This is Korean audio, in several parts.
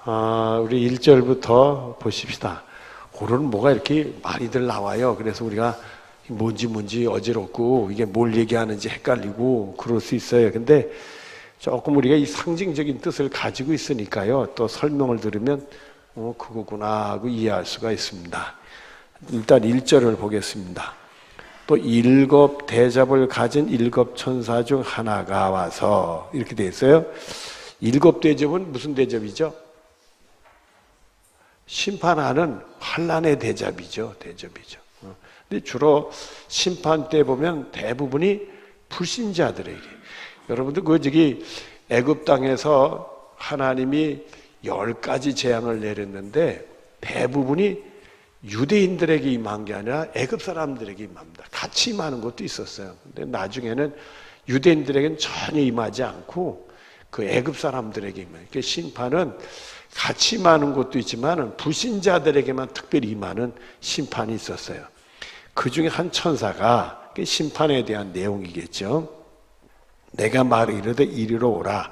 우리 1절부터 보십시다. 오늘은 뭐가 이렇게 많이들 나와요. 그래서 우리가 뭔지 어지럽고 이게 뭘 얘기하는지 헷갈리고 그럴 수 있어요. 근데 조금 우리가 이 상징적인 뜻을 가지고 있으니까요. 또 설명을 들으면 그거구나 하고 이해할 수가 있습니다. 일단 1절을 보겠습니다. 또 7 대접을 가진 7 천사 중 하나가 와서 이렇게 돼 있어요. 7 대접은 무슨 대접이죠? 심판하는 환난의 대접이죠. 근데 주로 심판 때 보면 대부분이 불신자들에게, 여러분들 애굽 땅에서 하나님이 10가지 재앙을 내렸는데 대부분이 유대인들에게 임한 게 아니라 애굽 사람들에게 임합니다. 같이 임하는 것도 있었어요. 근데 나중에는 유대인들에게는 전혀 임하지 않고 그 애굽 사람들에게 임해요. 그 심판은 같이 임하는 것도 있지만 불신자들에게만 특별히 임하는 심판이 있었어요. 그 중에 한 천사가 심판에 대한 내용이겠죠. 내가 말이르되 이리로 오라.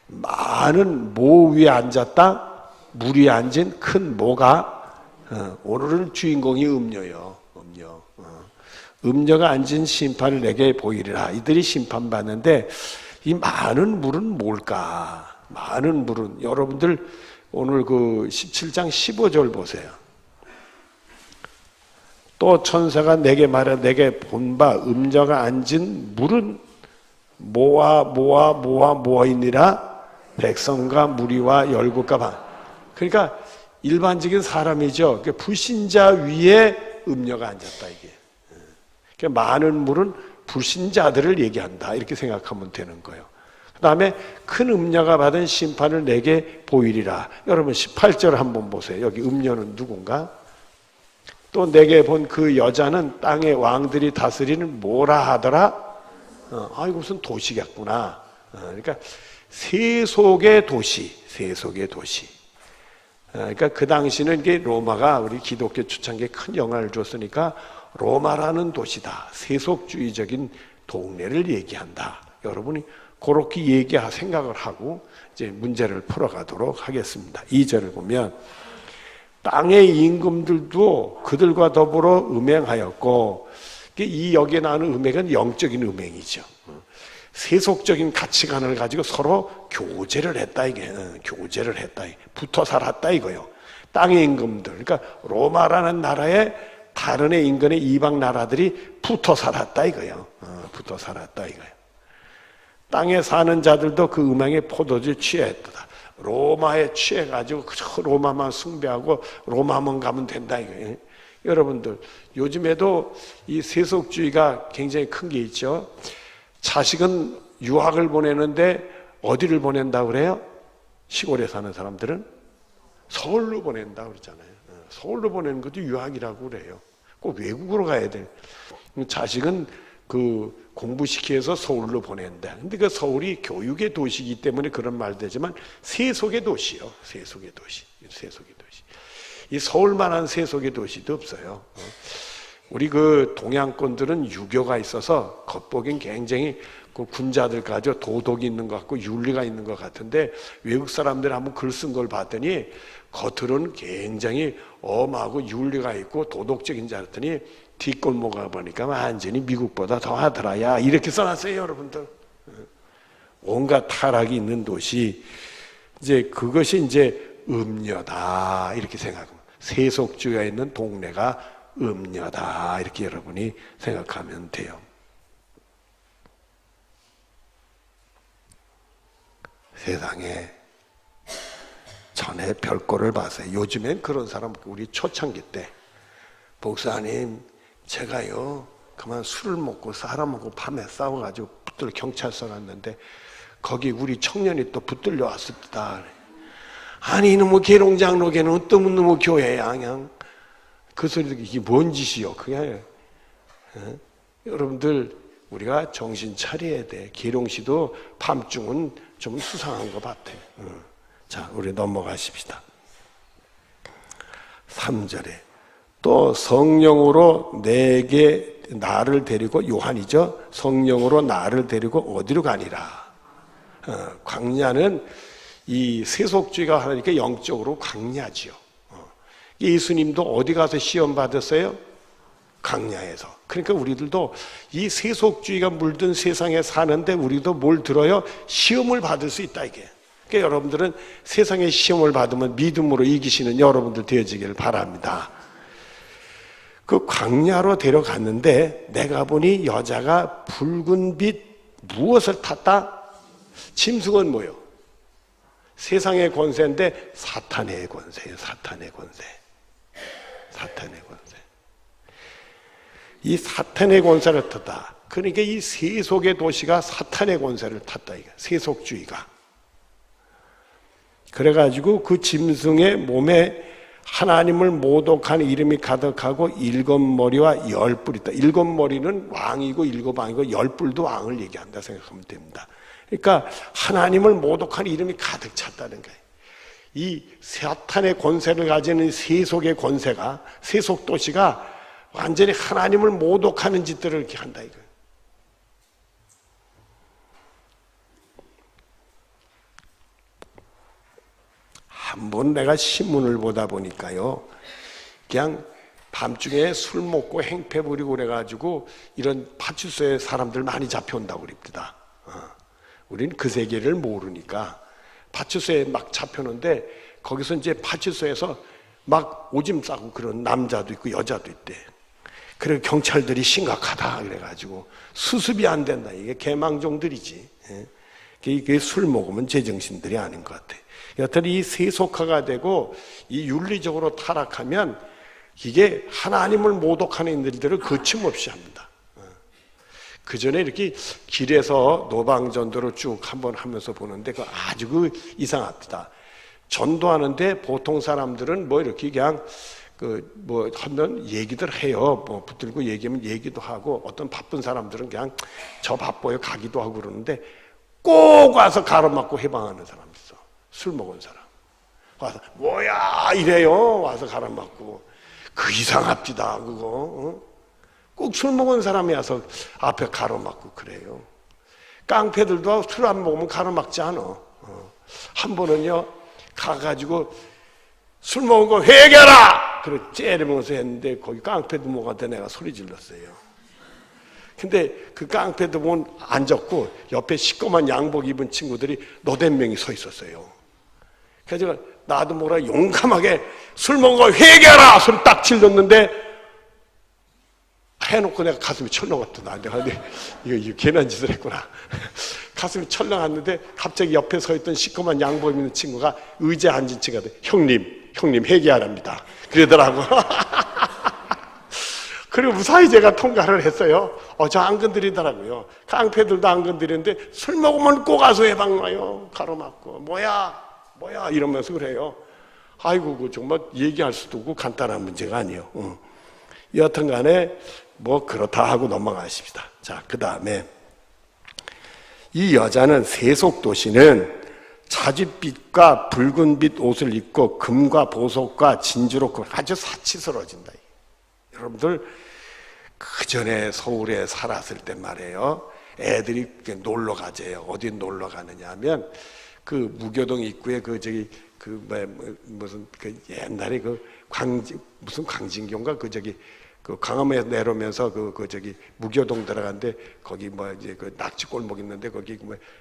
많은 모 위에 앉았다. 물 위에 앉은 큰 모가, 오늘은 주인공이 음녀요. 음녀가 앉은 심판을 내게 보이리라. 이들이 심판받는데 이 많은 물은 뭘까? 많은 물은, 여러분들 오늘 그 17장 15절 보세요. 또 천사가 내게 말하 내게 본 바 음녀가 앉은 물은 모아이니라. 백성과 무리와 열국과 방. 그러니까 일반적인 사람이죠. 불신자 위에 음녀가 앉았다 이게. 그러니까 많은 물은 불신자들을 얘기한다 이렇게 생각하면 되는 거예요. 그 다음에 큰 음녀가 받은 심판을 내게 보이리라. 여러분 18절 한번 보세요. 여기 음녀는 누군가? 또 내게 본 그 여자는 땅의 왕들이 다스리는 뭐라 하더라? 이거 무슨 도시겠구나. 그러니까 세속의 도시. 그러니까 그 당시는 이게 로마가 우리 기독교 초창기에 큰 영향을 줬으니까 로마라는 도시다. 세속주의적인 동네를 얘기한다. 여러분이 그렇게 생각을 하고 이제 문제를 풀어가도록 하겠습니다. 2절을 보면 땅의 임금들도 그들과 더불어 음행하였고, 이 여기에 나오는 음행은 영적인 음행이죠. 세속적인 가치관을 가지고 서로 교제를 했다 이게. 붙어 살았다 이거요. 땅의 임금들, 그러니까 로마라는 나라에 다른 인근의 이방 나라들이 붙어 살았다 이거요. 땅에 사는 자들도 그 음행의 포도주에 취했다. 로마에 취해가지고 로마만 숭배하고 로마만 가면 된다 이거예요. 여러분들 요즘에도 이 세속주의가 굉장히 큰 게 있죠. 자식은 유학을 보내는데 어디를 보낸다고 그래요? 시골에 사는 사람들은 서울로 보낸다고 그러잖아요. 서울로 보내는 것도 유학이라고 그래요. 꼭 외국으로 가야 돼. 자식은 공부시켜서 서울로 보낸다. 근데 그 서울이 교육의 도시이기 때문에 그런 말 되지만 세속의 도시요. 세속의 도시. 이 서울만한 세속의 도시도 없어요. 우리 동양권들은 유교가 있어서 겉보기엔 굉장히 군자들 가지고 도덕이 있는 것 같고 윤리가 있는 것 같은데 외국 사람들 한번 글 쓴 걸 봤더니 겉으로는 굉장히 엄하고 윤리가 있고 도덕적인 줄 알았더니 뒷골목 가보니까 완전히 미국보다 더하더라. 야, 이렇게 써놨어요, 여러분들. 온갖 타락이 있는 도시. 그것이 음녀다. 이렇게 생각합니다. 세속주의가 있는 동네가 음녀다. 이렇게 여러분이 생각하면 돼요. 세상에 전에 별꼴을 봤어요. 요즘엔 그런 사람, 우리 초창기 때 목사님 제가요 그만 술을 먹고 사람하고 밤에 싸워가지고 붙들려 경찰서 갔는데 거기 우리 청년이 또 붙들려 왔습니다. 아니 이놈의 계룡장로교는 어떤 놈의 교회야 그냥. 그 소리 듣기 이게 뭔 짓이요 그게. 여러분들 우리가 정신 차려야 돼. 계룡씨도 밤중은 좀 수상한 것 같아. 자, 우리 넘어가십시다. 3절에 또 성령으로 내게 나를 데리고, 요한이죠. 성령으로 나를 데리고 어디로 가니라. 광야는 이 세속주의가 하니까 영적으로 광야지요. 예수님도 어디 가서 시험 받았어요? 광야에서. 그러니까 우리들도 이 세속주의가 물든 세상에 사는데 우리도 뭘 들어요? 시험을 받을 수 있다 이게. 그러니까 여러분들은 세상의 시험을 받으면 믿음으로 이기시는 여러분들 되어지기를 바랍니다. 그 광야로 데려갔는데 내가 보니 여자가 붉은 빛 무엇을 탔다? 짐승은 뭐요? 세상의 권세인데 사탄의 권세예요. 사탄의 권세. 사탄의 권세. 이 사탄의 권세를 탔다. 그러니까 이 세속의 도시가 사탄의 권세를 탔다. 이거 세속주의가. 그래가지고 그 짐승의 몸에 하나님을 모독하는 이름이 가득하고 7머리와 10뿔 있다. 7머리는 왕이고 7왕이고 10뿔도 왕을 얘기한다 생각하면 됩니다. 그러니까 하나님을 모독하는 이름이 가득 찼다는 거예요. 이 사탄의 권세를 가지는 세속의 권세가, 세속 도시가 완전히 하나님을 모독하는 짓들을 이렇게 한다 이거예요. 한번 내가 신문을 보다 보니까요, 그냥 밤중에 술 먹고 행패 부리고 그래가지고 이런 파출소에 사람들 많이 잡혀온다고 그럽니다. 우리는 그 세계를 모르니까 파출소에 막 잡혀오는데 거기서 이제 파출소에서 막 오줌 싸고 그런 남자도 있고 여자도 있대. 그래 경찰들이 심각하다 그래가지고 수습이 안 된다. 이게 개망종들이지. 이게 술 먹으면 제정신들이 아닌 것 같아. 여튼 이 세속화가 되고 이 윤리적으로 타락하면 이게 하나님을 모독하는 일들을 거침없이 합니다. 그 전에 이렇게 길에서 노방전도를 쭉 한번 하면서 보는데 그 아주 이상합니다. 전도하는데 보통 사람들은 뭐 이렇게 그냥 뭐 하면 얘기들 해요. 뭐 붙들고 얘기하면 얘기도 하고 어떤 바쁜 사람들은 그냥 저 바빠요 가기도 하고 그러는데 꼭 와서 가로막고 해방하는 사람 있어. 술 먹은 사람 와서 뭐야 이래요. 와서 가로막고 그 이상합니다. 그거 꼭 술 먹은 사람이 와서 앞에 가로막고 그래요. 깡패들도 술 안 먹으면 가로막지 않아. 한 번은요 가가지고 술 먹은 거 회개하라! 그래 째리면서 했는데 거기 깡패 두목한테 내가 소리 질렀어요. 근데 그 깡패 두목은 앉았고 옆에 시꺼먼 양복 입은 친구들이 너댓 명이 서 있었어요. 그래서 제가 나도 모르게 용감하게 술 먹은 거 회개하라! 소리 딱 질렀는데 해놓고 내가 가슴이 철렁했더라. 내가 이거 괜한 짓을 했구나. 가슴이 철렁했는데 갑자기 옆에 서 있던 시커먼 양복 입는 친구가 의자에 앉은 친구가 형님 회개하랍니다. 그러더라고. 그리고 무사히 제가 통과를 했어요. 저 안 건드리더라고요. 깡패들도 안 건드리는데 술 먹으면 꼭 가서 해방나요. 가로막고 뭐야 이러면서 그래요. 아이고 그 정말 얘기할 수도 없고 간단한 문제가 아니에요. 여튼간에 뭐 그렇다 하고 넘어가십시다. 자, 그 다음에 이 여자는 세속도시는 자줏빛과 붉은빛 옷을 입고 금과 보석과 진주로 아주 사치스러워진다. 여러분들 그 전에 서울에 살았을 때 말이에요. 애들이 놀러 가재요. 어디 놀러 가느냐 하면 그 무교동 입구에 무슨 옛날에 무슨 광진교인가 그 강화문에서 내려오면서 무교동 들어간데 거기 그 낙지골목 있는데 거기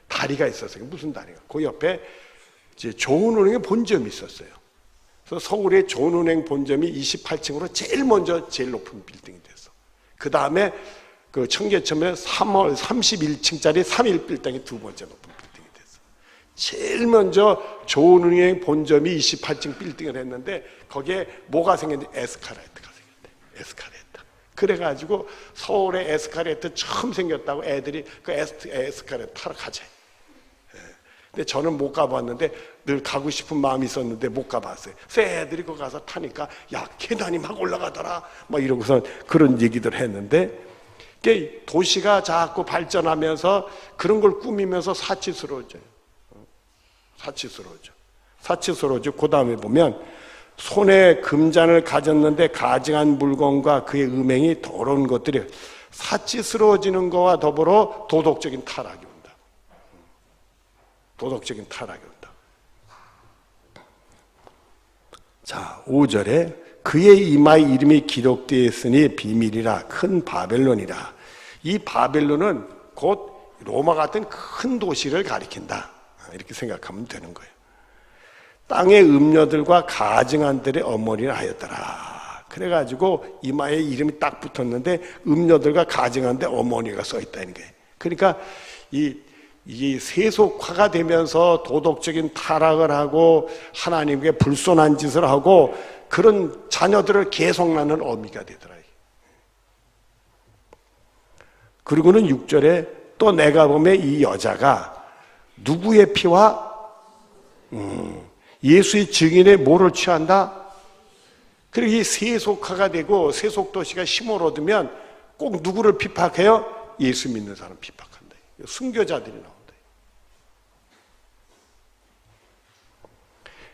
다리가 있었어요. 무슨 다리가? 그 옆에 이제 좋은은행의 본점이 있었어요. 그래서 서울의 좋은은행 본점이 28층으로 제일 높은 빌딩이 됐어. 그 다음에 그 청계천에 3월 31층짜리 3일 빌딩이 두 번째 높은 빌딩이 됐어. 제일 먼저 좋은은행 본점이 28층 빌딩을 했는데 거기에 뭐가 생겼는지 에스카레이터가 생겼대. 에스카레이터. 그래가지고 서울에 에스카레이터 처음 생겼다고 애들이 그 에스카레이터 타러 가재. 근데 저는 못 가봤는데 늘 가고 싶은 마음이 있었는데 못 가봤어요. 그래서 애들이 거기 가서 타니까 야 계단이 막 올라가더라 막 이러고서 그런 얘기들 했는데 도시가 자꾸 발전하면서 그런 걸 꾸미면서 사치스러워져요. 사치스러워져. 그 다음에 보면 손에 금잔을 가졌는데 가증한 물건과 그의 음행이 더러운 것들이 사치스러워지는 것과 더불어 도덕적인 타락이 온다. 자, 5절에 그의 이마에 이름이 기록되어 있으니 비밀이라 큰 바벨론이라. 이 바벨론은 곧 로마 같은 큰 도시를 가리킨다. 이렇게 생각하면 되는 거예요. 땅의 음녀들과 가증한들의 어머니를 하였더라. 그래가지고 이마에 이름이 딱 붙었는데 음녀들과 가증한데 어머니가 써있다는 거예요. 그러니까 이 세속화가 되면서 도덕적인 타락을 하고 하나님께 불손한 짓을 하고 그런 자녀들을 계속 낳는 어미가 되더라. 그리고는 6절에 또 내가 보면 이 여자가 누구의 피와 예수의 증인의 뭐를 취한다? 그리고 이 세속화가 되고 세속도시가 힘을 얻으면 꼭 누구를 핍박해요? 예수 믿는 사람 핍박한다. 순교자들이 나온다.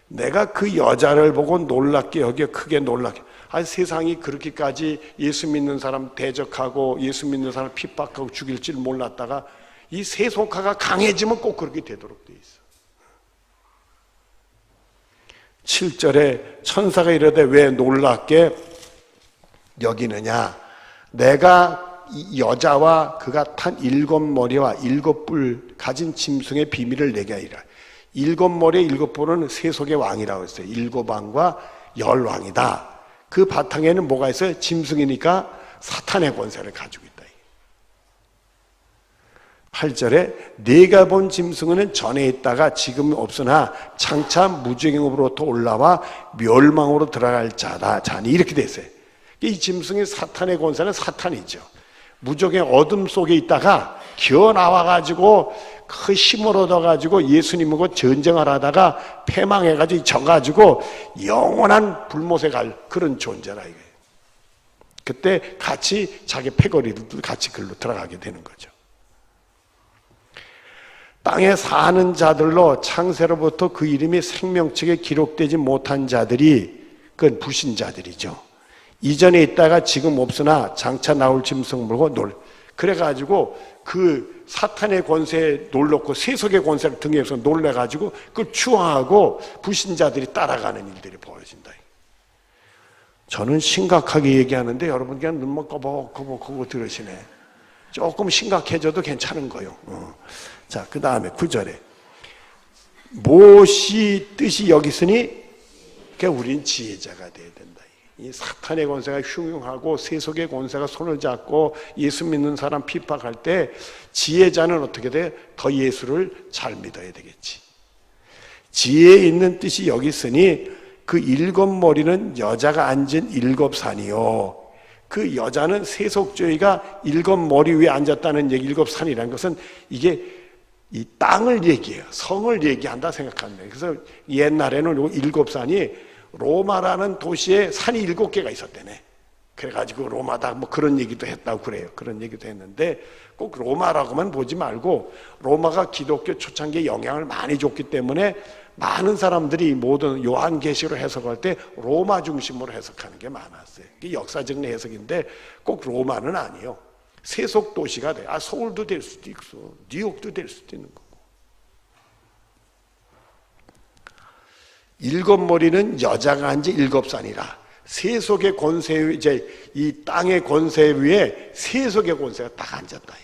내가 그 여자를 보고 놀랍게 여겨 크게 놀랍게. 세상이 그렇게까지 예수 믿는 사람 대적하고 예수 믿는 사람 핍박하고 죽일 줄 몰랐다가 이 세속화가 강해지면 꼭 그렇게 되도록 돼 있어. 7절에 천사가 이르되 왜 놀랍게 여기느냐? 내가 이 여자와 그가 탄 7머리와 7뿔 가진 짐승의 비밀을 내게 하리라. 7머리의 7뿔은 세속의 왕이라고 했어요. 7왕과 10왕이다. 그 바탕에는 뭐가 있어요? 짐승이니까 사탄의 권세를 가지고 있다. 8절에 내가 본 짐승은 전에 있다가 지금 없으나 장차 무저갱으로부터 올라와 멸망으로 들어갈 자니 이렇게 돼 있어요. 이 짐승의 사탄의 권세는 사탄이죠. 무저갱 어둠 속에 있다가 기어 나와가지고 그 힘을 얻어가지고 예수님하고 전쟁을 하다가 패망해가지고 져가지고 영원한 불못에 갈 그런 존재라 이거예요. 그때 같이 자기 패거리도 같이 글로 들어가게 되는 거죠. 땅에 사는 자들로 창세로부터 그 이름이 생명책에 기록되지 못한 자들이 그건 불신자들이죠. 이전에 있다가 지금 없으나 장차 나올 짐승 물고 그래가지고 그 사탄의 권세에 놀랐고 세속의 권세를 등에서 놀래가지고 그걸 추앙하고 불신자들이 따라가는 일들이 벌어진다. 저는 심각하게 얘기하는데 여러분 그냥 눈만 꺼벅꺼벅 들으시네. 조금 심각해져도 괜찮은 거요. 자, 그 다음에 9절에 무엇이 뜻이 여기 있으니 그러니까 우린 지혜자가 돼야 된다. 이 사탄의 권세가 흉흉하고 세속의 권세가 손을 잡고 예수 믿는 사람 핍박할 때 지혜자는 어떻게 돼? 더 예수를 잘 믿어야 되겠지. 지혜에 있는 뜻이 여기 있으니 그 7머리는 여자가 앉은 7산이요. 그 여자는 세속주의가 7머리 위에 앉았다는 얘기, 7산이라는 것은 이게 이 땅을 얘기해요. 성을 얘기한다 생각합니다. 그래서 옛날에는 7산이 로마라는 도시에 산이 7개가 있었대네. 그래가지고 로마다 뭐 그런 얘기도 했다고 그래요. 그런 얘기도 했는데 꼭 로마라고만 보지 말고 로마가 기독교 초창기에 영향을 많이 줬기 때문에 많은 사람들이 모든 요한계시로 해석할 때 로마 중심으로 해석하는 게 많았어요. 이게 역사적 해석인데 꼭 로마는 아니에요. 세속 도시가 돼. 서울도 될 수도 있어. 뉴욕도 될 수도 있는 거고. 7머리는 여자가 앉은 7산이라. 세속의 권세, 이제 이 땅의 권세 위에 세속의 권세가 딱 앉았다.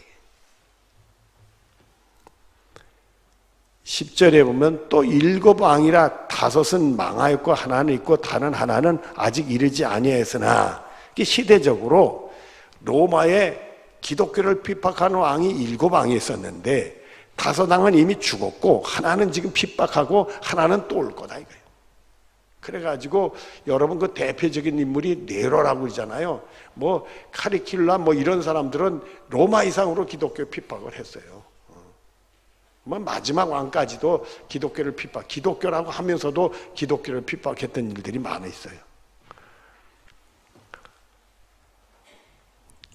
10절에 보면 또 7왕이라 5은 망하였고 하나는 있고 다른 하나는 아직 이르지 아니하였으나, 시대적으로 로마의 기독교를 핍박하는 왕이 7왕이 있었는데 5왕은 이미 죽었고 하나는 지금 핍박하고 하나는 또 올 거다 이거예요. 그래가지고 여러분 그 대표적인 인물이 네로라고 그러잖아요. 뭐 카리큘라 뭐 이런 사람들은 로마 이상으로 기독교 핍박을 했어요. 뭐 마지막 왕까지도 기독교를 기독교라고 하면서도 기독교를 핍박했던 일들이 많아 있어요.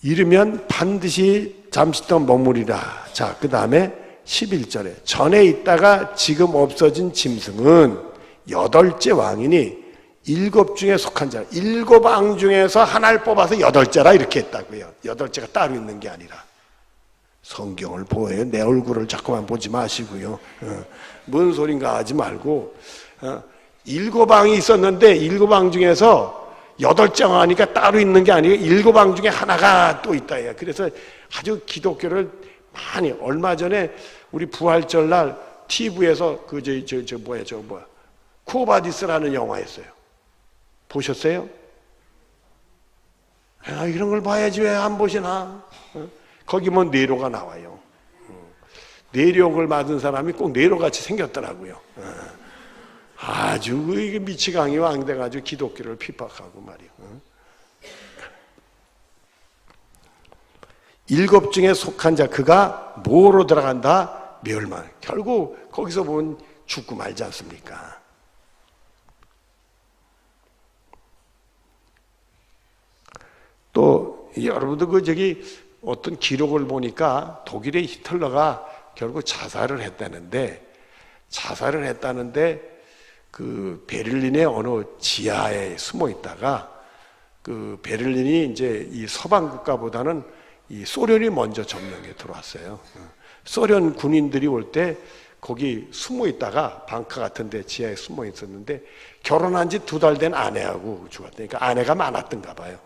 이르면 반드시 잠시 동안 머무리라. 자, 그 다음에 11절에 전에 있다가 지금 없어진 짐승은 8째 왕이니 7 중에 속한 자. 7왕 중에서 하나를 뽑아서 8째라 이렇게 했다고요. 8째가 따로 있는 게 아니라. 성경을 보여요. 내 얼굴을 자꾸만 보지 마시고요. 뭔 소린가 하지 말고 7왕이 있었는데 7왕 중에서 8장 하니까 따로 있는 게 아니고 7왕 중에 하나가 또 있다. 그래서 아주 기독교를 많이, 얼마 전에 우리 부활절 날 TV에서 쿠오바디스라는 영화였어요. 보셨어요? 이런 걸 봐야지 왜 안 보시나? 거기 뭐 네로가 나와요. 네로를 맞은 사람이 꼭 네로같이 생겼더라고요. 아주 미치광이 왕돼가지고 기독교를 핍박하고 말이요. 7 중에 속한 자 그가 뭐로 들어간다? 멸망. 결국 거기서 보면 죽고 말지 않습니까? 또 여러분도 어떤 기록을 보니까 독일의 히틀러가 결국 자살을 했다는데 그 베를린의 어느 지하에 숨어 있다가 그 베를린이 이제 이 서방 국가보다는 이 소련이 먼저 점령에 들어왔어요. 소련 군인들이 올 때 거기 숨어 있다가 방카 같은 데 지하에 숨어 있었는데 결혼한 지 2달 된 아내하고 죽었다. 그러니까 아내가 많았던가 봐요.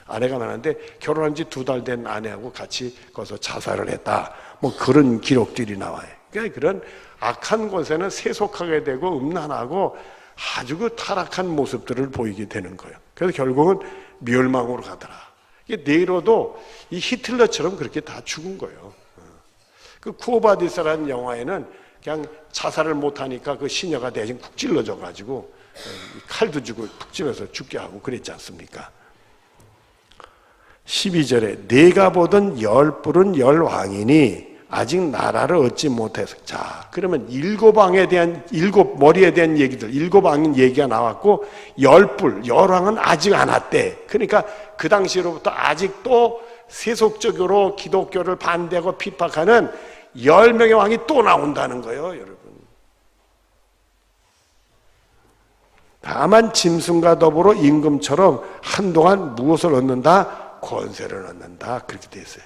아내가 많았는데 결혼한 지 2달 된 아내하고 같이 거기서 자살을 했다. 뭐 그런 기록들이 나와요. 그러니까 그런 악한 권세는 세속하게 되고 음란하고 아주 그 타락한 모습들을 보이게 되는 거예요. 그래서 결국은 멸망으로 가더라. 이게 네로도 이 히틀러처럼 그렇게 다 죽은 거예요. 그 쿠오바디스라는 영화에는 그냥 자살을 못하니까 그 시녀가 대신 쿡 찔러줘가지고 칼도 주고 푹 찔러서 죽게 하고 그랬지 않습니까? 12절에 내가 보던 10뿔은 10왕이니 아직 나라를 얻지 못해서. 자, 그러면 7왕에 대한 7머리에 대한 얘기들, 7왕인 얘기가 나왔고 10뿔, 10왕은 아직 안 왔대. 그러니까 그 당시로부터 아직도 세속적으로 기독교를 반대하고 핍박하는 10명의 왕이 또 나온다는 거예요, 여러분. 다만 짐승과 더불어 임금처럼 한동안 무엇을 얻는다? 권세를 얻는다. 그렇게 돼 있어요.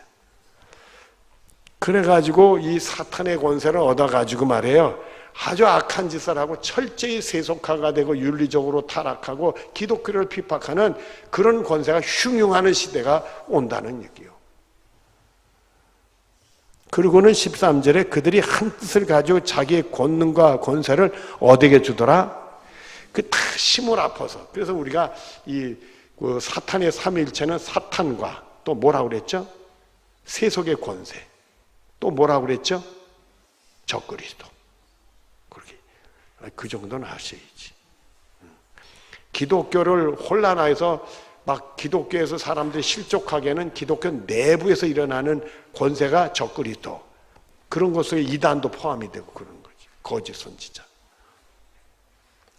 그래가지고 이 사탄의 권세를 얻어가지고 말해요. 아주 악한 짓을 하고 철저히 세속화가 되고 윤리적으로 타락하고 기독교를 핍박하는 그런 권세가 흉흉하는 시대가 온다는 얘기예요. 그리고는 13절에 그들이 한 뜻을 가지고 자기의 권능과 권세를 어디게 주더라? 그 다 힘을 아파서. 그래서 우리가 그 사탄의 삼위일체는 사탄과 또 뭐라고 그랬죠? 세속의 권세. 또 뭐라고 그랬죠? 적그리스도. 그렇게 그 정도는 하셔야지. 기독교를 혼란화해서 막 기독교에서 사람들이 실족하게는 기독교 내부에서 일어나는 권세가 적그리스도. 그런 것에 이단도 포함이 되고 그런 거지. 거짓 선지자.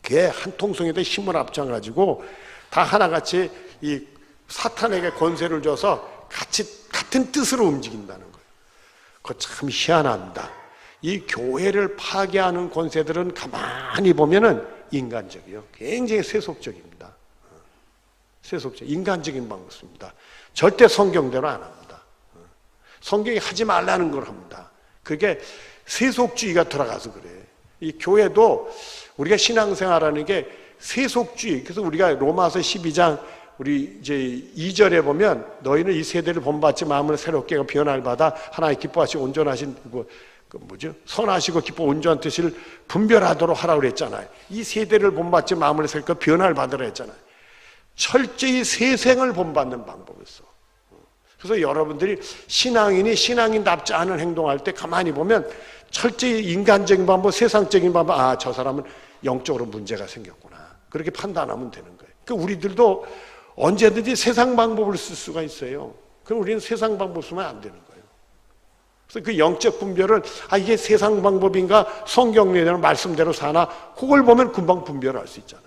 그게 한 통성에다 힘을 합쳐가지고 다 하나같이 이 사탄에게 권세를 줘서 같은 뜻으로 움직인다는 거예요. 그거 참 희한합니다. 이 교회를 파괴하는 권세들은 가만히 보면은 인간적이에요. 굉장히 세속적입니다. 세속적, 인간적인 방법입니다. 절대 성경대로 안 합니다. 성경이 하지 말라는 걸 합니다. 그게 세속주의가 들어가서 그래. 이 교회도 우리가 신앙생활하는 게 세속주의. 그래서 우리가 로마서 12장 우리 이제 2절에 보면 너희는 이 세대를 본받지 마음을 새롭게 변화를 받아 하나님 기뻐하시고 온전하신 선하시고 기뻐 온전한 뜻을 분별하도록 하라고 그랬잖아요. 이 세대를 본받지 마음을 새롭게 변화를 받으라 했잖아요. 철저히 세상을 본받는 방법이었어. 그래서 여러분들이 신앙인이 신앙인답지 않은 행동할 때 가만히 보면 철저히 인간적인 방법, 세상적인 방법, 저 사람은 영적으로 문제가 생겼구나. 그렇게 판단하면 되는 거예요. 그러니까 우리들도 언제든지 세상 방법을 쓸 수가 있어요. 그럼 우리는 세상 방법 쓰면 안 되는 거예요. 그래서 그 영적 분별을 이게 세상 방법인가 성경에대로 말씀대로 사나 그걸 보면 금방 분별할 수 있잖아요.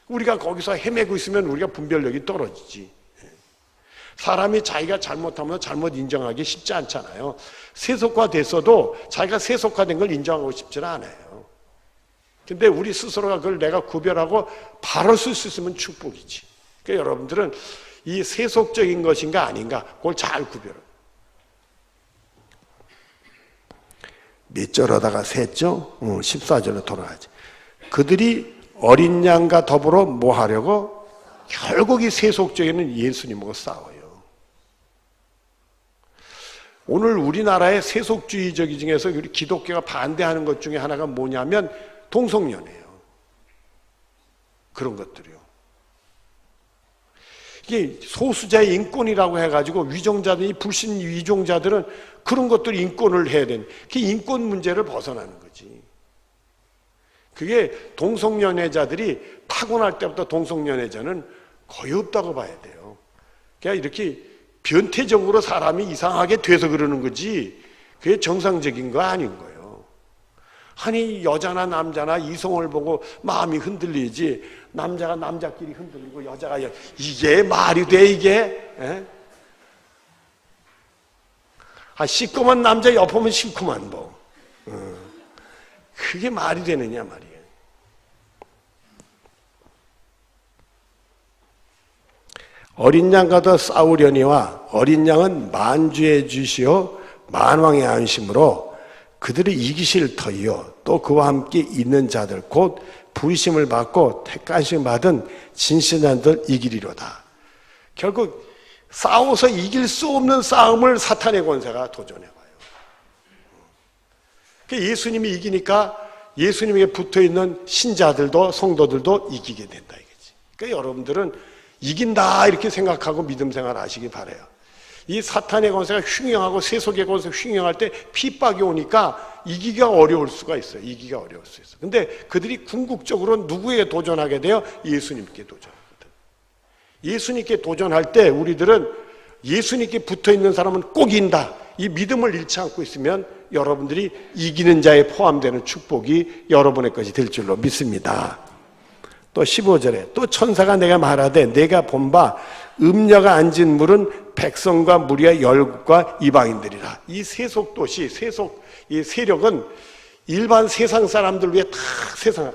우리가 거기서 헤매고 있으면 우리가 분별력이 떨어지지. 사람이 자기가 잘못하면 잘못 인정하기 쉽지 않잖아요. 세속화됐어도 자기가 세속화된 걸 인정하고 싶지는 않아요. 근데 우리 스스로가 그걸 내가 구별하고 바로 쓸 수 있으면 축복이지. 그러니까 여러분들은 이 세속적인 것인가 아닌가 그걸 잘 구별해요. 몇 절 하다가 셌죠? 14절로 돌아가지. 그들이 어린 양과 더불어 뭐 하려고? 결국 이 세속적에는 예수님하고 싸워요. 오늘 우리나라의 세속주의적 중에서 우리 기독교가 반대하는 것 중에 하나가 뭐냐면 동성연애예요. 그런 것들이요. 이게 소수자의 인권이라고 해가지고 위정자들이 불신 위종자들은 그런 것들 인권을 해야 되는 그 인권 문제를 벗어나는 거지. 그게 동성연애자들이 타고날 때부터 동성연애자는 거의 없다고 봐야 돼요. 그냥 이렇게 변태적으로 사람이 이상하게 돼서 그러는 거지 그게 정상적인 거 아닌 거예요. 아니 여자나 남자나 이성을 보고 마음이 흔들리지 남자가 남자끼리 흔들리고 여자가 이게 말이 돼 이게? 에? 아 시꺼먼 남자 옆보면 싫구만 뭐. 그게 말이 되느냐 말이에요. 어린 양과 더 싸우려니와 어린 양은 만주의 주시오 만왕의 안심으로 그들을 이기실 터이요 또 그와 함께 있는 자들 곧 부르심을 받고 택하심 받은 진실한 자들 이기리로다. 결국 싸워서 이길 수 없는 싸움을 사탄의 권세가 도전해봐요. 예수님이 이기니까 예수님에게 붙어있는 신자들도 성도들도 이기게 된다 이거지. 그러니까 여러분들은 이긴다 이렇게 생각하고 믿음 생활 하시기 바라요. 이 사탄의 권세가 흉흉하고 세속의 권세가 흉흉할 때 핍박이 오니까 이기기가 어려울 수가 있어요. 이기기가 어려울 수 있어요. 근데 그들이 궁극적으로 누구에게 도전하게 돼요? 예수님께 도전하거든. 예수님께 도전할 때 우리들은 예수님께 붙어있는 사람은 꼭 이긴다. 이 믿음을 잃지 않고 있으면 여러분들이 이기는 자에 포함되는 축복이 여러분의 것이 될 줄로 믿습니다. 또 15절에 또 천사가 내가 말하되 내가 본 바 음녀가 앉은 물은 백성과 무리의 열국과 이방인들이라. 이 세속도시 이 세력은 일반 세상 사람들 위해 탁 세상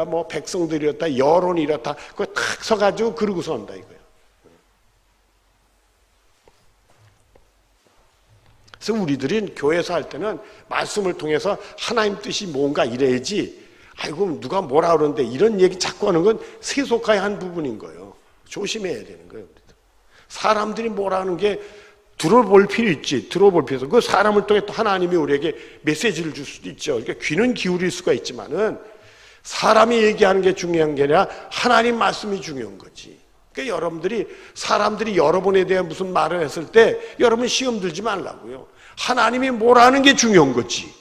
뭐 백성들이 이렇다 여론이 이렇다 그거 탁 서가지고 그러고서 온다 이거예요. 그래서 우리들은 교회에서 할 때는 말씀을 통해서 하나님 뜻이 뭔가 이래야지 아이고 누가 뭐라 그러는데 이런 얘기 자꾸 하는 건 세속화의 한 부분인 거예요. 조심해야 되는 거예요. 사람들이 뭐라 하는 게 들어볼 필요 있지. 들어볼 필요 있어. 그 사람을 통해 또 하나님이 우리에게 메시지를 줄 수도 있죠. 그러니까 귀는 기울일 수가 있지만은 사람이 얘기하는 게 중요한 게 아니라 하나님 말씀이 중요한 거지. 그러니까 여러분들이 사람들이 여러분에 대해 무슨 말을 했을 때 여러분 시험 들지 말라고요. 하나님이 뭐라는 게 중요한 거지.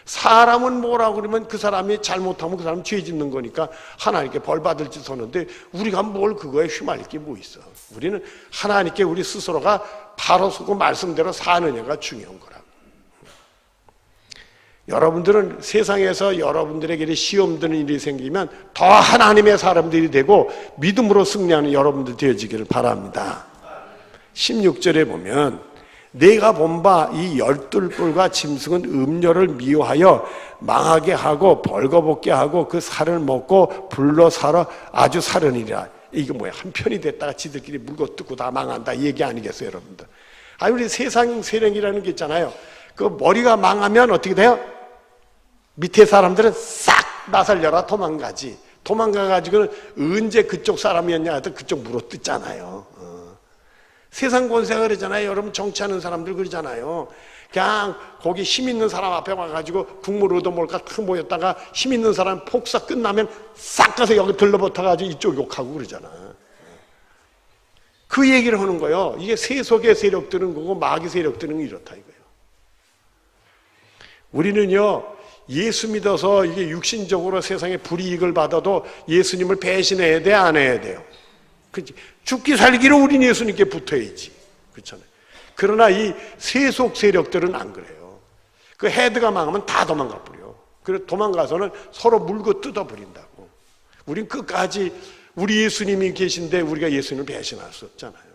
사람은 뭐라고 그러면 그 사람이 잘못하면 그 사람 죄 짓는 거니까 하나님께 벌 받을 짓 하는데 우리가 뭘 그거에 휘말릴 게 뭐 있어. 우리는 하나님께 우리 스스로가 바로 서고 말씀대로 사느냐가 중요한 거라. 여러분들은 세상에서 여러분들에게 시험 드는 일이 생기면 더 하나님의 사람들이 되고 믿음으로 승리하는 여러분들 되어지기를 바랍니다. 16절에 보면 내가 본 바 이 열둘불과 짐승은 음료를 미워하여 망하게 하고 벌거벗게 하고 그 살을 먹고 불로 살아 아주 살으니라. 이게 뭐야? 한 편이 됐다가 지들끼리 물고 뜯고 다 망한다 이 얘기 아니겠어요 여러분들? 아니 우리 세상 세력이라는 게 있잖아요. 그 머리가 망하면 어떻게 돼요? 밑에 사람들은 싹 나살려라 도망가지. 도망가가지고는 언제 그쪽 사람이었냐 하여튼 그쪽 물어 뜯잖아요. 세상 권세가 그러잖아요. 여러분 정치하는 사람들 그러잖아요. 그냥 거기 힘 있는 사람 앞에 와가지고 국물 얻어먹을까 탁 모였다가 힘 있는 사람 폭사 끝나면 싹 가서 여기 들러붙어가지고 이쪽 욕하고 그러잖아. 그 얘기를 하는 거예요. 이게 세속의 세력들은 그거 마귀 세력들은 이렇다 이거예요. 우리는요 예수 믿어서 이게 육신적으로 세상에 불이익을 받아도 예수님을 배신해야 돼 안 해야 돼요? 그치? 죽기 살기로 우린 예수님께 붙어야지. 그렇잖아요. 그러나 이 세속 세력들은 안 그래요. 그 헤드가 망하면 다 도망가 버려. 그래서 도망가서는 서로 물고 뜯어 버린다고. 우린 끝까지 우리 예수님이 계신데 우리가 예수님을 배신할 수 없잖아요.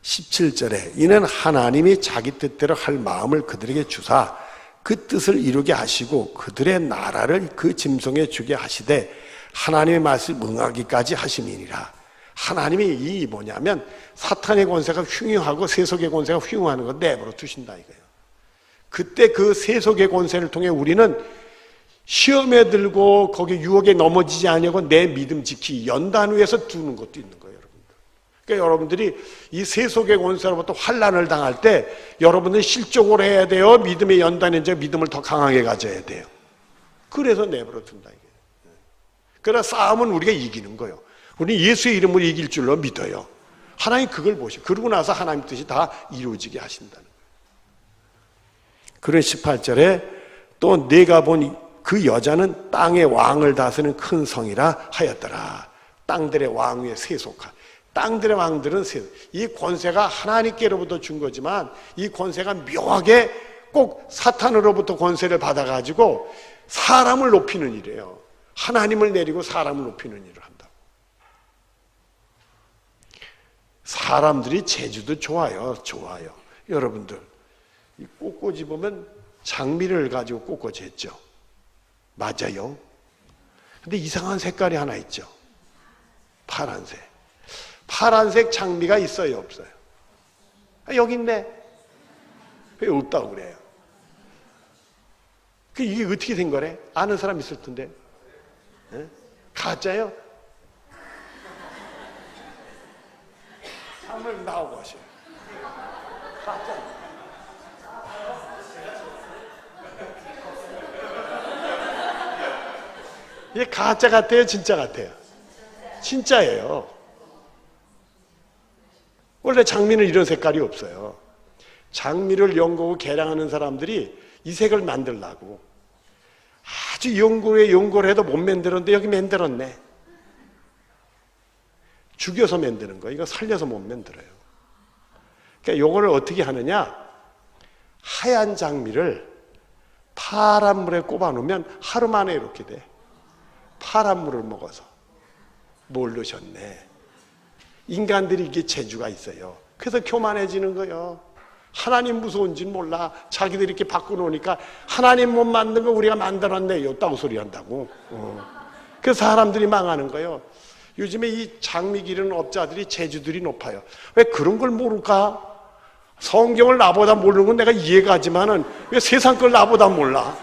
17절에 이는 하나님이 자기 뜻대로 할 마음을 그들에게 주사 그 뜻을 이루게 하시고 그들의 나라를 그 짐승에 주게 하시되 하나님의 말씀 응하기까지 하심이니라. 하나님이 이 뭐냐면 사탄의 권세가 흉흉하고 세속의 권세가 흉흉하는 걸 내버려 두신다 이거예요. 그때 그 세속의 권세를 통해 우리는 시험에 들고 거기 유혹에 넘어지지 않으려고 내 믿음 지키 연단 위에서 두는 것도 있는 거예요, 여러분들. 그러니까 여러분들이 이 세속의 권세로부터 환난을 당할 때 여러분들이 실적으로 해야 돼요? 믿음의 연단에 이제 믿음을 더 강하게 가져야 돼요. 그래서 내버려 둔다 이게. 그러나 싸움은 우리가 이기는 거예요. 우리는 예수의 이름으로 이길 줄로 믿어요. 하나님 그걸 보시고 그러고 나서 하나님 뜻이 다 이루어지게 하신다는 거예요. 그런 18절에 또 내가 본 그 여자는 땅의 왕을 다스리는 큰 성이라 하였더라. 땅들의 왕 위에 세속한. 땅들의 왕들은 이 권세가 하나님께로부터 준 거지만 이 권세가 묘하게 꼭 사탄으로부터 권세를 받아가지고 사람을 높이는 일이에요. 하나님을 내리고 사람을 높이는 일을 한다. 사람들이 재주도 좋아요. 여러분들 이 꽃꽂이 보면 장미를 가지고 꽃꽂이 했죠. 맞아요. 근데 이상한 색깔이 하나 있죠. 파란색. 파란색 장미가 있어요, 없어요? 여기 있네. 왜 없다고 그래요? 이게 어떻게 된 거래? 아는 사람 있을 텐데. 네? 가짜요? 한번 나오고 하세요. 가짜. 이게 가짜 같아요? 진짜 같아요? 진짜예요. 원래 장미는 이런 색깔이 없어요. 장미를 연구하고 개량하는 사람들이 이 색을 만들려고 아주 연구를 해도 못 만들었는데 여기 만들었네. 죽여서 만드는 거예요. 이거 살려서 못 만들어요. 그러니까 이거를 어떻게 하느냐? 하얀 장미를 파란 물에 꼽아 놓으면 하루 만에 이렇게 돼. 파란 물을 먹어서 뭘 넣으셨네. 인간들이 이게 재주가 있어요. 그래서 교만해지는 거예요. 하나님 무서운지는 몰라. 자기들이 이렇게 바꿔놓으니까 하나님 못 만든 거 우리가 만들었네. 이따고 소리 한다고. 그래서 사람들이 망하는 거예요. 요즘에 이 장미 기르는 업자들이 재주들이 높아요. 왜 그런 걸 모를까? 성경을 나보다 모르는 건 내가 이해가 하지만은 왜 세상 걸 나보다 몰라?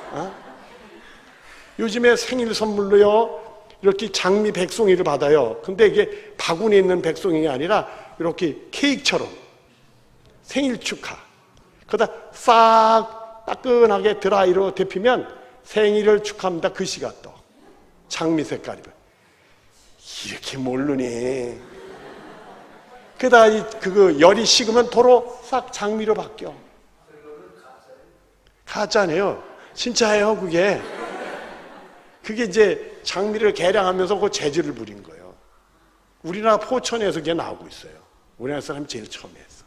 요즘에 생일 선물로요, 이렇게 장미 백송이를 받아요. 근데 이게 바구니에 있는 백송이가 아니라 이렇게 케이크처럼 생일 축하. 그러다 싹 따끈하게 드라이로 데피면 생일을 축하합니다. 글씨가 또 장미 색깔이. 이렇게 모르니. 그러다 그거 열이 식으면 도로 싹 장미로 바뀌어. 가짜네요. 진짜예요, 그게. 그게 이제 장미를 개량하면서 그 재주를 부린 거예요. 우리나라 포천에서 그게 나오고 있어요. 우리나라 사람이 제일 처음에 했어.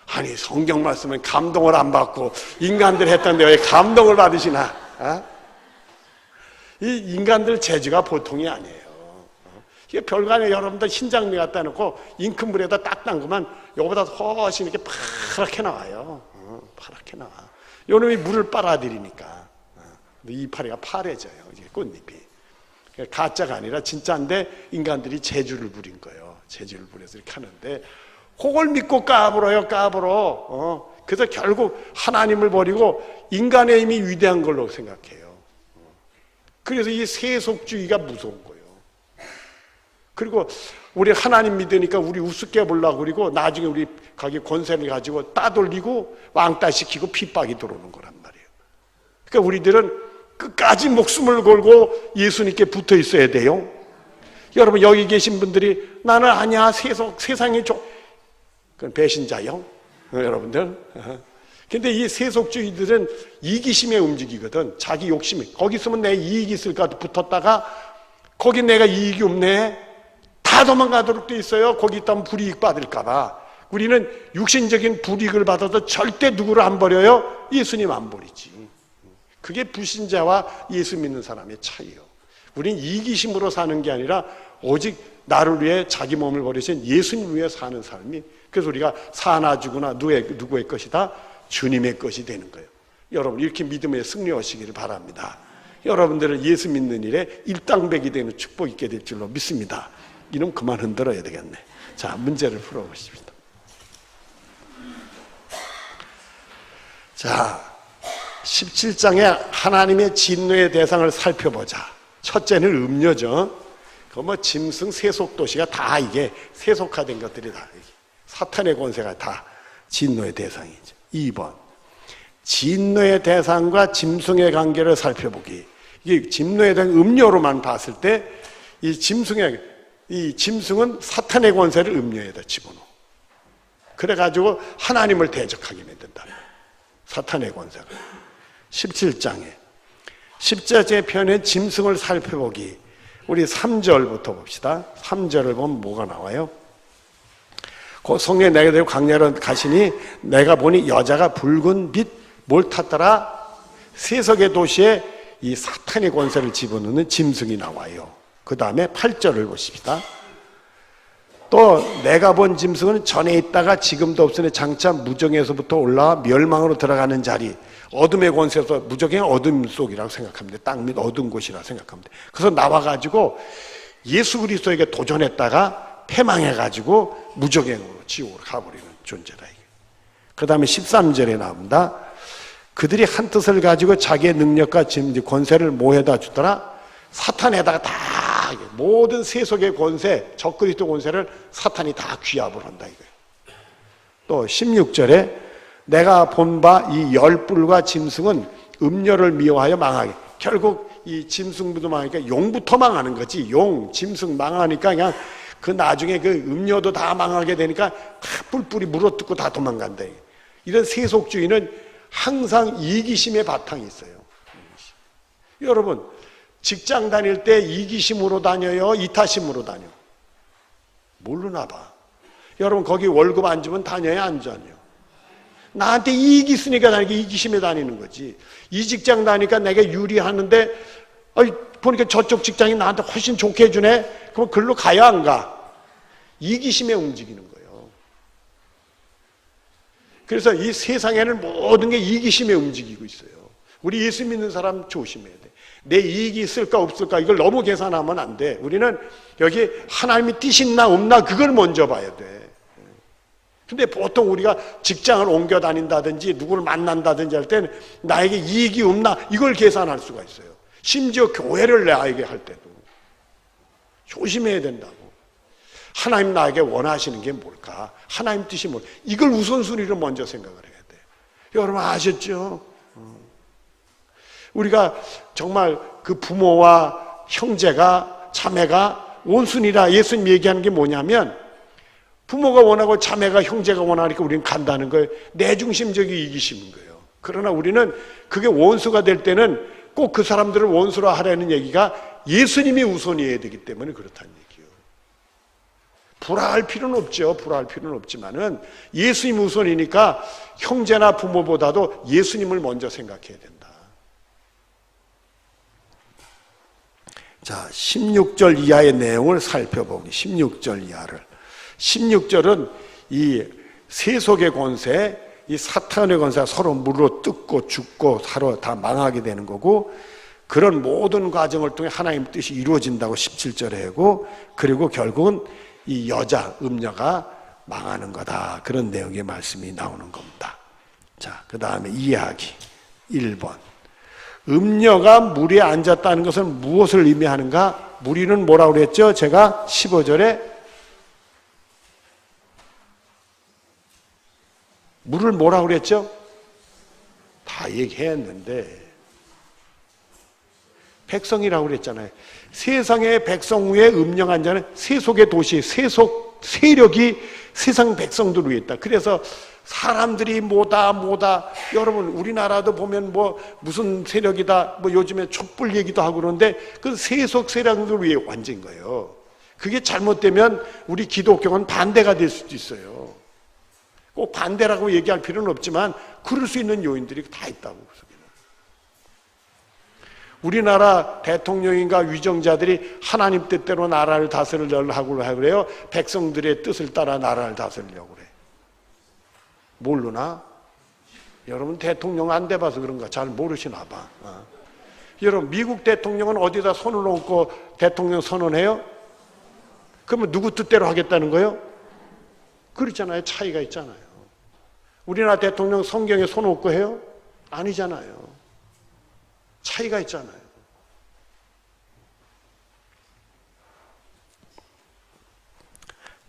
아니, 성경 말씀은 감동을 안 받고 인간들 했던데 왜 감동을 받으시나? 이 인간들 재주가 보통이 아니에요. 이게 별거 아니에요. 여러분들 흰장미 갖다 놓고 잉크물에다 딱 담그면 이거보다 훨씬 이렇게 파랗게 나와요. 파랗게 나와. 요놈이 물을 빨아들이니까 이파리가 파래져요. 이게 꽃잎이. 가짜가 아니라 진짜인데 인간들이 재주를 부린 거예요. 재주를 부려서 이렇게 하는데 그걸 믿고 까불어요. 까불어. 그래서 결국 하나님을 버리고 인간의 힘이 위대한 걸로 생각해요. 그래서 이 세속주의가 무서운 거예요. 그리고 우리 하나님 믿으니까 우리 우습게 보려고 그러고 나중에 우리 가게 권세를 가지고 따돌리고 왕따시키고 핍박이 들어오는 거란 말이에요. 그러니까 우리들은 끝까지 목숨을 걸고 예수님께 붙어 있어야 돼요. 여러분 여기 계신 분들이 나는 아니야 세상이 그건 배신자요. 여러분들. 근데 이 세속주의들은 이기심에 움직이거든. 자기 욕심이. 거기 있으면 내 이익이 있을까 붙었다가 거기 내가 이익이 없네. 다 도망가도록 돼 있어요. 거기 있다면 불이익 받을까 봐. 우리는 육신적인 불이익을 받아도 절대 누구를 안 버려요? 예수님 안 버리지. 그게 불신자와 예수 믿는 사람의 차이예요. 우리는 이기심으로 사는 게 아니라 오직 나를 위해 자기 몸을 버리신 예수님 위해 사는 삶이. 그래서 우리가 사나 죽으나 누구의 것이다? 주님의 것이 되는 거예요. 여러분 이렇게 믿음에 승리하시기를 바랍니다. 여러분들은 예수 믿는 일에 일당백이 되는 축복이 있게 될 줄로 믿습니다. 이놈 그만 흔들어야 되겠네. 자, 문제를 풀어보십시다. 자, 17장에 하나님의 진노의 대상을 살펴보자. 첫째는 음녀죠. 그 뭐 짐승, 세속 도시가 다 이게 세속화된 것들이다. 사탄의 권세가 다 진노의 대상이죠. 2번, 진노의 대상과 짐승의 관계를 살펴보기. 이게 진노의 대상 음료로만 봤을 때 이 짐승은 사탄의 권세를 음료에다 집어넣어. 그래가지고 하나님을 대적하게 만든다. 사탄의 권세가. 17장에 17제 편의 짐승을 살펴보기. 우리 3절부터 봅시다. 3절을 보면 뭐가 나와요? 그 성령이 내게 되고 광야로 가시니 내가 보니 여자가 붉은 빛 뭘 탔더라? 세속의 도시에 이 사탄의 권세를 집어넣는 짐승이 나와요. 그 다음에 8절을 보십시다. 또 내가 본 짐승은 전에 있다가 지금도 없으니 장차 무정에서부터 올라와 멸망으로 들어가는 자리. 어둠의 권세에서 무적의 어둠 속이라고 생각합니다. 땅 밑 어두운 곳이라고 생각합니다. 그래서 나와가지고 예수 그리스도에게 도전했다가 패망해가지고 무적행으로 지옥으로 가버리는 존재다. 그 다음에 13절에 나옵니다. 그들이 한 뜻을 가지고 자기의 능력과 권세를 뭐에다 주더라? 사탄에다가 다 모든 세속의 권세, 적그리스도 권세를 사탄이 다 귀합을 한다 이거예요. 또 16절에 내가 본 바 이 열불과 짐승은 음녀를 미워하여 망하게. 결국 이 짐승부터 망하니까 용부터 망하는 거지. 용, 짐승 망하니까 그냥 그 나중에 그 음녀도 다 망하게 되니까 다 뿔뿔이 물어뜯고 다 도망간다. 이런 세속주의는 항상 이기심의 바탕이 있어요. 여러분 직장 다닐 때 이기심으로 다녀요? 이타심으로 다녀? 모르나 봐. 여러분 거기 월급 안 주면 다녀요? 안 다녀요? 나한테 이익이 있으니까 다니까 이기심에 다니는 거지. 이 직장 다니까 내가 유리하는데 보니까 저쪽 직장이 나한테 훨씬 좋게 해주네? 그럼 글로 가야 안 가? 이기심에 움직이는 거예요. 그래서 이 세상에는 모든 게 이기심에 움직이고 있어요. 우리 예수 믿는 사람 조심해야 돼. 내 이익이 있을까 없을까 이걸 너무 계산하면 안 돼. 우리는 여기 하나님이 뜻이 있나 없나 그걸 먼저 봐야 돼. 근데 보통 우리가 직장을 옮겨 다닌다든지 누구를 만난다든지 할 때는 나에게 이익이 없나 이걸 계산할 수가 있어요. 심지어 교회를 나에게 할 때도 조심해야 된다고. 하나님 나에게 원하시는 게 뭘까? 하나님 뜻이 뭘까? 이걸 우선순위로 먼저 생각을 해야 돼요. 여러분 아셨죠? 우리가 정말 그 부모와 형제가 자매가 원순위라 예수님 얘기하는 게 뭐냐면 부모가 원하고 자매가 형제가 원하니까 우리는 간다는 거예요. 내중심적인 이기심인 거예요. 그러나 우리는 그게 원수가 될 때는 꼭 그 사람들을 원수로 하라는 얘기가 예수님이 우선이어야 되기 때문에 그렇다는 얘기예요. 불화할 필요는 없죠. 불화할 필요는 없지만은 예수님 우선이니까 형제나 부모보다도 예수님을 먼저 생각해야 된다. 자, 16절 이하의 내용을 살펴보기. 16절 이하를. 16절은 이 세속의 권세, 이 사탄의 권세가 서로 물어 뜯고 죽고 서로 다 망하게 되는 거고 그런 모든 과정을 통해 하나님 뜻이 이루어진다고 17절에 하고 그리고 결국은 이 여자, 음녀가 망하는 거다. 그런 내용의 말씀이 나오는 겁니다. 자, 그 다음에 이해하기. 1번. 음녀가 물에 앉았다는 것은 무엇을 의미하는가? 무리는 뭐라고 그랬죠? 제가 15절에 물을 뭐라고 그랬죠? 다 얘기했는데 백성이라고 그랬잖아요. 세상의 백성 위에 음령한 자는 세속의 도시, 세속 세력이 세상 백성들 위에 있다. 그래서 사람들이 뭐다 여러분 우리나라도 보면 뭐 무슨 세력이다 뭐 요즘에 촛불 얘기도 하고 그러는데 그 세속 세력들 위에 완전인 거예요. 그게 잘못되면 우리 기독교는 반대가 될 수도 있어요. 꼭 반대라고 얘기할 필요는 없지만 그럴 수 있는 요인들이 다 있다고. 우리나라 대통령인가 위정자들이 하나님 뜻대로 나라를 다스리려고 그래요. 백성들의 뜻을 따라 나라를 다스리려고 그래. 모르나? 여러분 대통령 안 돼봐서 그런가 잘 모르시나 봐. 여러분 미국 대통령은 어디다 손을 얹고 대통령 선언해요? 그러면 누구 뜻대로 하겠다는 거예요? 그렇잖아요. 차이가 있잖아요. 우리나라 대통령 성경에 손 얹고 해요? 아니잖아요. 차이가 있잖아요.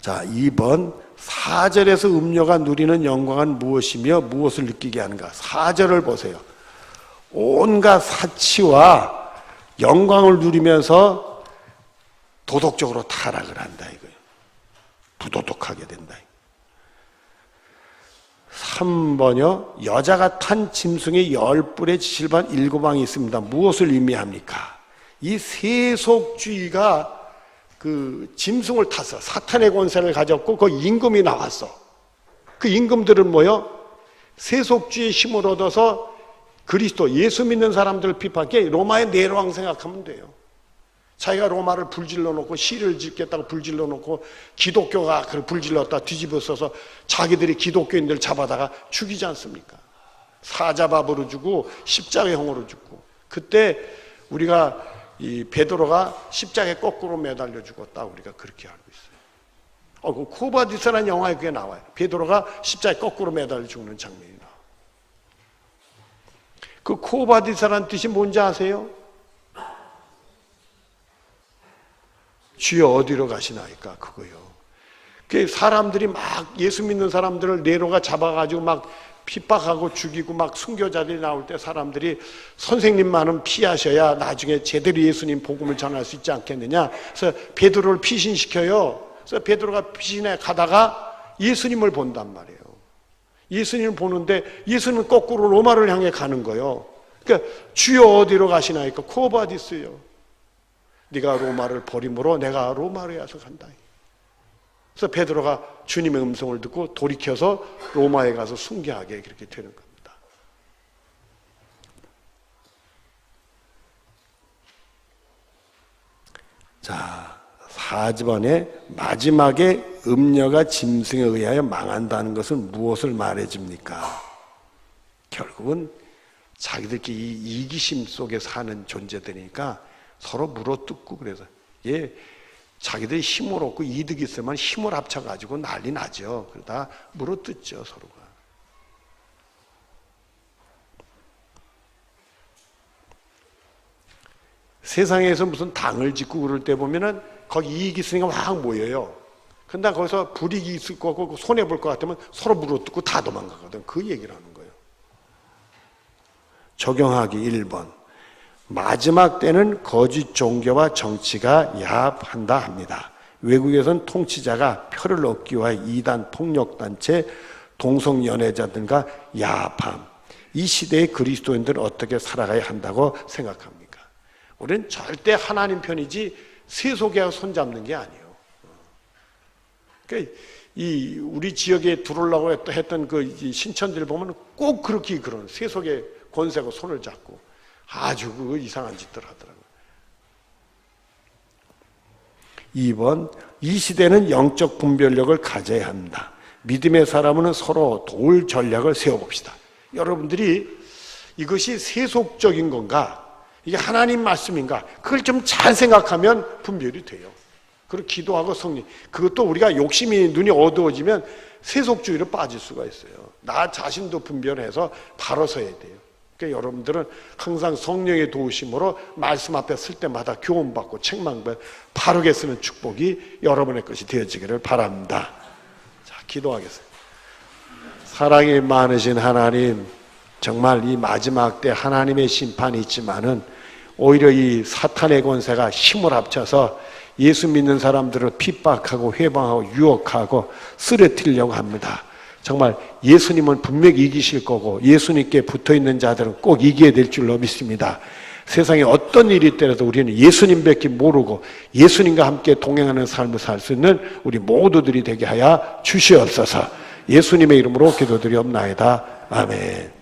자, 2번 4절에서 음녀가 누리는 영광은 무엇이며 무엇을 느끼게 하는가? 4절을 보세요. 온갖 사치와 영광을 누리면서 도덕적으로 타락을 한다 이거예요. 부도덕하게 된다. 3번이요. 여자가 탄 짐승의 10뿔의 지실반 7왕이 있습니다. 무엇을 의미합니까? 이 세속주의가 그 짐승을 탔어. 사탄의 권세를 가졌고 그 임금이 나왔어. 그 임금들은 뭐요? 세속주의의 힘을 얻어서 그리스도 예수 믿는 사람들을 비판해. 로마의 네로왕 생각하면 돼요. 자기가 로마를 불질러 놓고 시를 짓겠다고 불질러 놓고 기독교가 그걸 불질렀다 뒤집어 써서 자기들이 기독교인들 잡아다가 죽이지 않습니까? 사자밥으로 주고 십자가형으로 죽고. 그때 우리가 이 베드로가 십자가에 거꾸로 매달려 죽었다 우리가 그렇게 알고 있어요. 그 코바디스라는 영화에 그게 나와요. 베드로가 십자가에 거꾸로 매달려 죽는 장면이 나와요. 그 코바디스라는 뜻이 뭔지 아세요? 주여 어디로 가시나이까 그거요. 그 사람들이 막 예수 믿는 사람들을 네로가 잡아가지고 막 핍박하고 죽이고 막 순교자들이 나올 때 사람들이 선생님만은 피하셔야 나중에 제대로 예수님 복음을 전할 수 있지 않겠느냐. 그래서 베드로를 피신시켜요. 그래서 베드로가 피신해 가다가 예수님을 본단 말이에요. 예수님을 보는데 예수는 거꾸로 로마를 향해 가는 거예요. 그러니까 주여 어디로 가시나이까 코바디스요. 네가 로마를 버림으로 내가 로마로 와서 간다. 그래서 베드로가 주님의 음성을 듣고 돌이켜서 로마에 가서 순교하게 그렇게 되는 겁니다. 자, 4번에 마지막에 음녀가 짐승에 의하여 망한다는 것은 무엇을 말해줍니까? 결국은 자기들끼리 이 이기심 속에 사는 존재들이니까 서로 물어뜯고 그래서 자기들이 힘을 얻고 이득이 있으면 힘을 합쳐가지고 난리 나죠. 그러다 물어뜯죠 서로가. 세상에서 무슨 당을 짓고 그럴 때 보면은 거기 이익이 있으니까 막 모여요. 근데 거기서 불이익이 있을 거고 손해볼 것 같으면 서로 물어뜯고 다 도망가거든. 그 얘기를 하는 거예요. 적용하기 1번. 마지막 때는 거짓 종교와 정치가 야합한다 합니다. 외국에서는 통치자가 표를 얻기 위하여 이단 폭력단체, 동성연애자들과 야합함. 이 시대의 그리스도인들은 어떻게 살아가야 한다고 생각합니까? 우리는 절대 하나님 편이지 세속에 손잡는 게 아니에요. 그러니까 이 우리 지역에 들어오려고 했던 그 신천들 보면 꼭 그렇게 그런 세속의 권세고 손을 잡고 아주 그 이상한 짓들 하더라고요. 2번, 이 시대는 영적 분별력을 가져야 합니다. 믿음의 사람은 서로 도울 전략을 세워봅시다. 여러분들이 이것이 세속적인 건가? 이게 하나님 말씀인가? 그걸 좀 잘 생각하면 분별이 돼요. 그리고 기도하고 성령. 그것도 우리가 욕심이 눈이 어두워지면 세속주의로 빠질 수가 있어요. 나 자신도 분별해서 바로 서야 돼요. 그러니까 여러분들은 항상 성령의 도우심으로 말씀 앞에 쓸 때마다 교훈받고 책망받고 바르게 쓰는 축복이 여러분의 것이 되어지기를 바랍니다. 자, 기도하겠습니다. 사랑이 많으신 하나님, 정말 이 마지막 때 하나님의 심판이 있지만은 오히려 이 사탄의 권세가 힘을 합쳐서 예수 믿는 사람들을 핍박하고 회방하고 유혹하고 쓰러뜨리려고 합니다. 정말 예수님은 분명히 이기실 거고 예수님께 붙어있는 자들은 꼭 이겨야 될 줄로 믿습니다. 세상에 어떤 일이 있더라도 우리는 예수님밖에 모르고 예수님과 함께 동행하는 삶을 살 수 있는 우리 모두들이 되게 하여 주시옵소서. 예수님의 이름으로 기도드리옵나이다. 아멘.